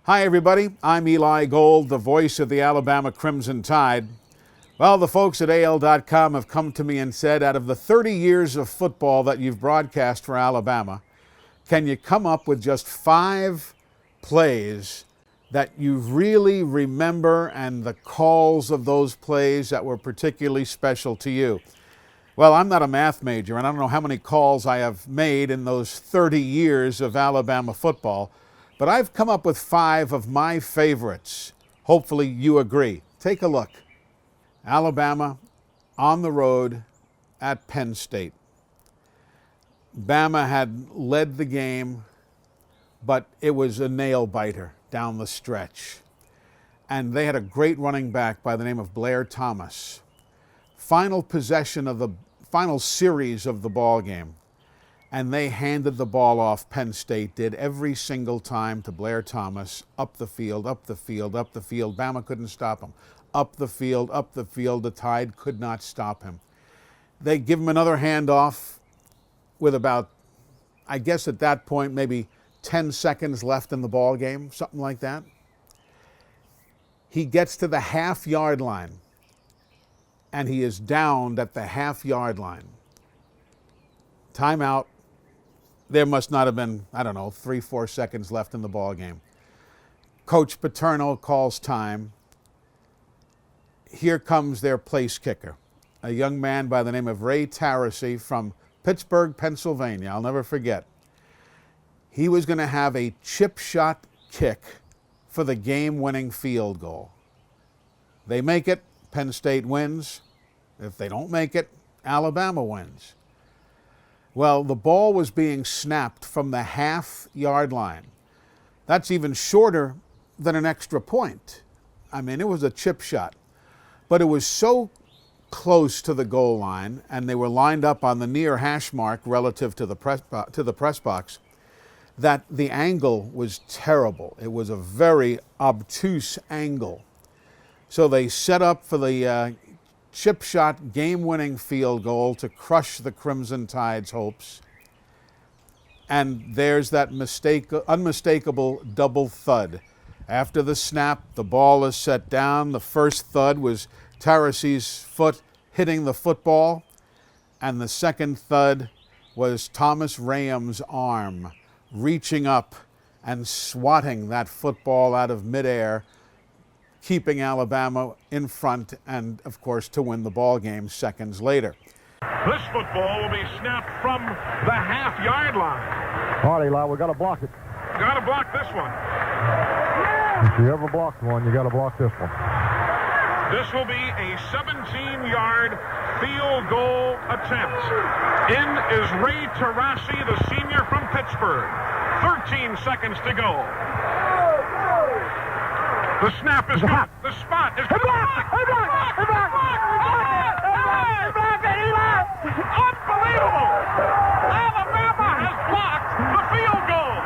Hi, everybody. I'm Eli Gold, the voice of the Alabama Crimson Tide. Well, the folks at AL.com have come to me and said, out of the 30 years of football that you've broadcast for Alabama, can you come up with just 5 plays that you really remember and the calls of those plays that were particularly special to you? Well, I'm not a math major, and I don't know how many calls I have made in those 30 years of Alabama football, but I've come up with 5 of my favorites. Hopefully you agree. Take a look. Alabama on the road at Penn State. Bama had led the game, but it was a nail-biter down the stretch. And they had a great running back by the name of Blair Thomas. Final possession of the final series of the ball game, and they handed the ball off. Penn State did every single time to Blair Thomas, up the field, up the field, up the field. Bama couldn't stop him. Up the field, up the field. The Tide could not stop him. They give him another handoff with about, I guess at that point, maybe 10 seconds left in the ball game, something like that. He gets to the half-yard line, and he is downed at the half-yard line. Timeout. There must not have been, 3-4 seconds left in the ball game. Coach Paterno calls time. Here comes their place kicker, a young man by the name of Ray Tarasi from Pittsburgh, Pennsylvania. I'll never forget. He was going to have a chip shot kick for the game-winning field goal. They make it, Penn State wins. If they don't make it, Alabama wins. Well, the ball was being snapped from the half-yard line. That's even shorter than an extra point. I mean, it was a chip shot. But it was so close to the goal line, and they were lined up on the near hash mark relative to the press box, that the angle was terrible. It was a very obtuse angle. So they set up for the chip shot game-winning field goal to crush the Crimson Tide's hopes. And there's that unmistakable double thud. After the snap, the ball is set down. The first thud was Tarasi's foot hitting the football, and the second thud was Thomas Raham's arm reaching up and swatting that football out of midair, keeping Alabama in front and, of course, to win the ball game seconds later. This football will be snapped from the half-yard line. All right, Eli, we got to block it. Got to block this one. If you ever blocked one, you got to block this one. This will be a 17-yard field goal attempt. In is Ray Tarasi, the senior from Pittsburgh. 13 seconds to go. The snap is good. The spot is good. Unbelievable! Alabama has blocked the field goal.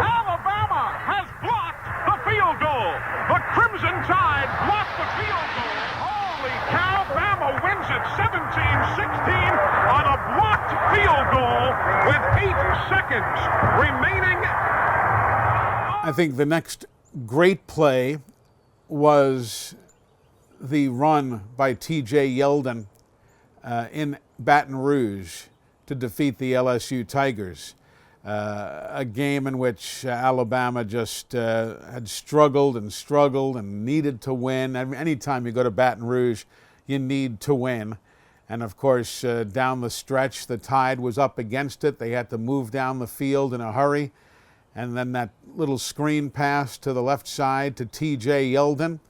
Alabama has blocked the field goal. The Crimson Tide blocked the field goal. Holy cow, Bama wins it 17-16 on a blocked field goal with 8 seconds remaining. I think the next great play was the run by T.J. Yeldon in Baton Rouge to defeat the LSU Tigers. A game in which Alabama just had struggled and needed to win. I mean, anytime you go to Baton Rouge, you need to win. And of course, down the stretch, the Tide was up against it. They had to move down the field in a hurry. And then that little screen pass to the left side to T.J. Yeldon.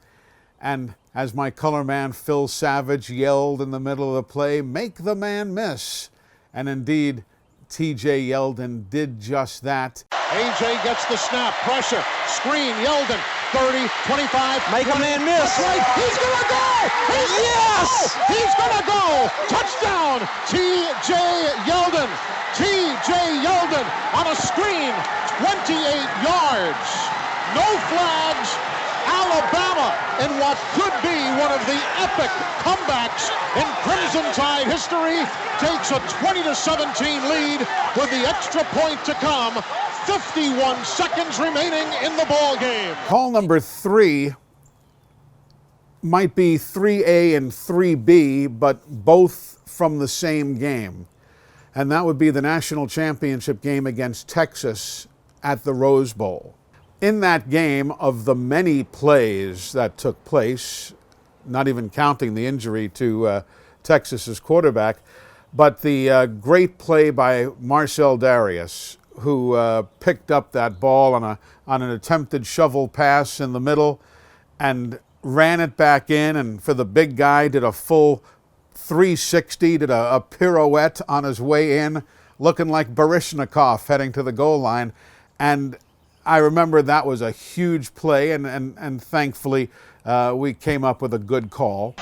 And as my color man Phil Savage yelled in the middle of the play, "Make the man miss." And indeed, T.J. Yeldon did just that. A.J. gets the snap, pressure, screen, Yeldon, 30, 25. Make a man miss. That's right, he's gonna go! He's gonna go! Touchdown, T.J. Yeldon. T.J. Yeldon on a screen, 28 yards. No flags. Alabama, in what could be one of the epic comebacks in Crimson Tide history, takes a 20-17 lead with the extra point to come. 51 seconds remaining in the ball game. Call number 3 might be 3A and 3B, but both from the same game. And that would be the national championship game against Texas at the Rose Bowl. In that game, of the many plays that took place, not even counting the injury to Texas's quarterback, but the great play by Marcel DAREUS, who picked up that ball on an attempted shovel pass in the middle and ran it back in, and for the big guy did a full 360, did a pirouette on his way in, looking like Baryshnikov heading to the goal line. And I remember that was a huge play, and thankfully we came up with a good call.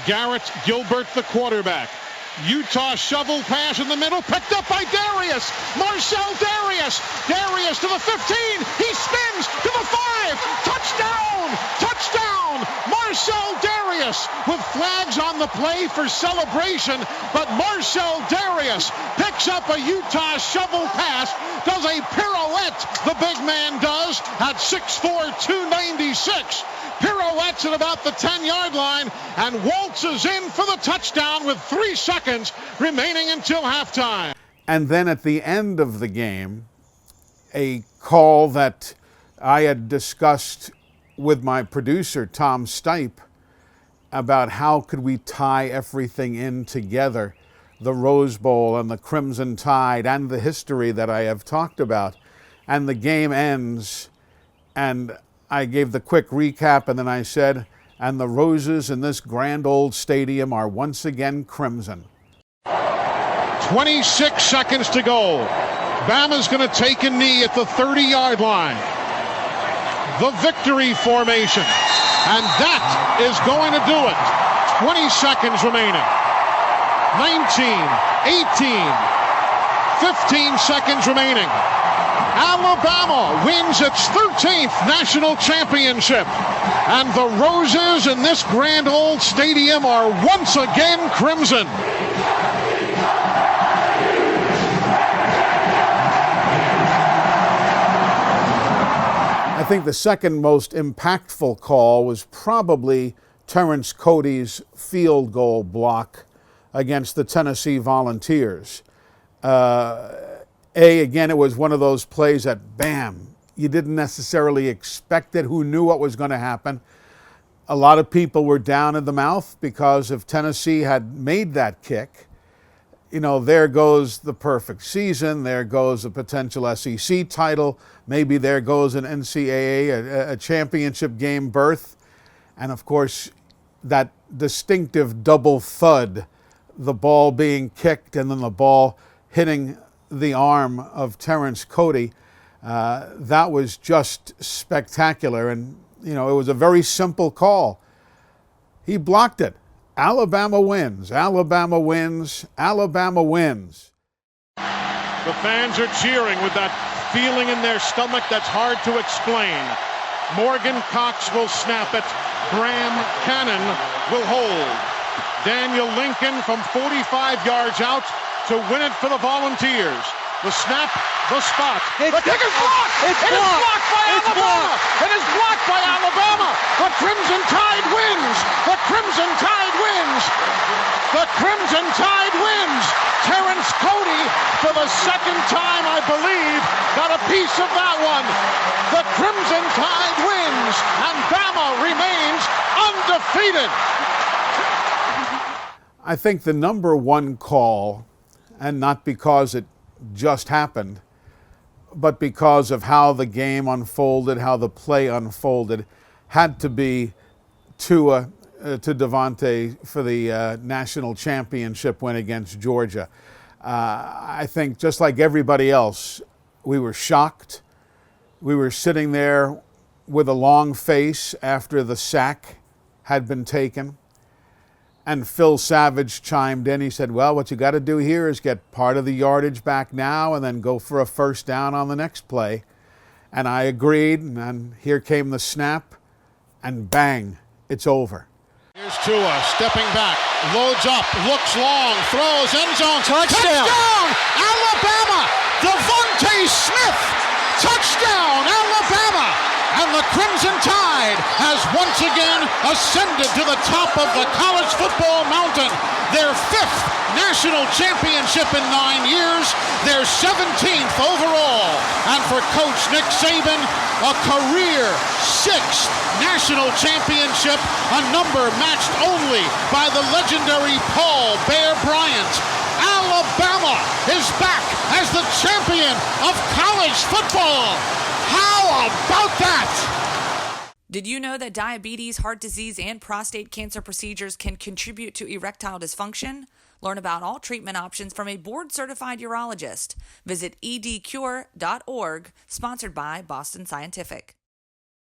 Garrett Gilbert, the quarterback. Utah shovel pass in the middle, picked up by DAREUS. Marcel DAREUS. DAREUS to the 15. He spins to the 5. Touchdown! Touchdown! Marcel DAREUS with flags on the play for celebration, but Marcel DAREUS picks up a Utah shovel pass, does a pirouette, the big man does, at 6'4", 296. Pirouettes at about the 10-yard line and waltzes in for the touchdown with 3 seconds remaining until halftime. And then at the end of the game, a call that I had discussed with my producer, Tom Stipe, about how could we tie everything in together, the Rose Bowl and the Crimson Tide and the history that I have talked about. And the game ends, and I gave the quick recap, and then I said, and the roses in this grand old stadium are once again crimson. 26 seconds to go. Bama's going to take a knee at the 30-yard line. The victory formation. And that is going to do it. 20 seconds remaining. 19, 18, 15 seconds remaining. Alabama wins its 13th national championship, and the roses in this grand old stadium are once again crimson. I think the second most impactful call was probably Terrence Cody's field goal block against the Tennessee Volunteers. Again, it was one of those plays that, bam, you didn't necessarily expect it. Who knew what was going to happen? A lot of people were down in the mouth because if Tennessee had made that kick, you know, there goes the perfect season. There goes a potential SEC title. Maybe there goes an NCAA, a championship game berth. And of course, that distinctive double thud, the ball being kicked and then the ball hitting the arm of Terrence Cody, that was just spectacular. And, you know, it was a very simple call. He blocked it. Alabama wins. Alabama wins. Alabama wins. The fans are cheering with that feeling in their stomach that's hard to explain. Morgan Cox will snap it. Graham Cannon will hold. Daniel Lincoln from 45 yards out to win it for the Volunteers. The snap, the spot. The kick is blocked! It is blocked by Alabama! It is blocked by Alabama! The Crimson Tide wins! The Crimson Tide wins! The Crimson Tide wins! Terrence Cody, for the second time, I believe, got a piece of that one. The Crimson Tide wins, and Bama remains undefeated. I think the number one call, and not because it just happened, but because of how the game unfolded, how the play unfolded, had to be to Devontae for the national championship win against Georgia. I think just like everybody else, we were shocked. We were sitting there with a long face after the sack had been taken. And Phil Savage chimed in. He said, well, what you got to do here is get part of the yardage back now and then go for a first down on the next play. And I agreed, and here came the snap, and bang, it's over. Here's Tua stepping back, loads up, looks long, throws, end zone, touchdown! Alabama! Devontae Smith Touchdown, Alabama! And the Crimson Tide has once again ascended to the top of the college football mountain. Their 5th national championship in 9 years, their 17th overall. And for Coach Nick Saban, a career 6th national championship, a number matched only by the legendary Paul Bear Bryant. Alabama is back as the champion of college football. How about that? Did you know that diabetes, heart disease, and prostate cancer procedures can contribute to erectile dysfunction? Learn about all treatment options from a board-certified urologist. Visit edcure.org, sponsored by Boston Scientific.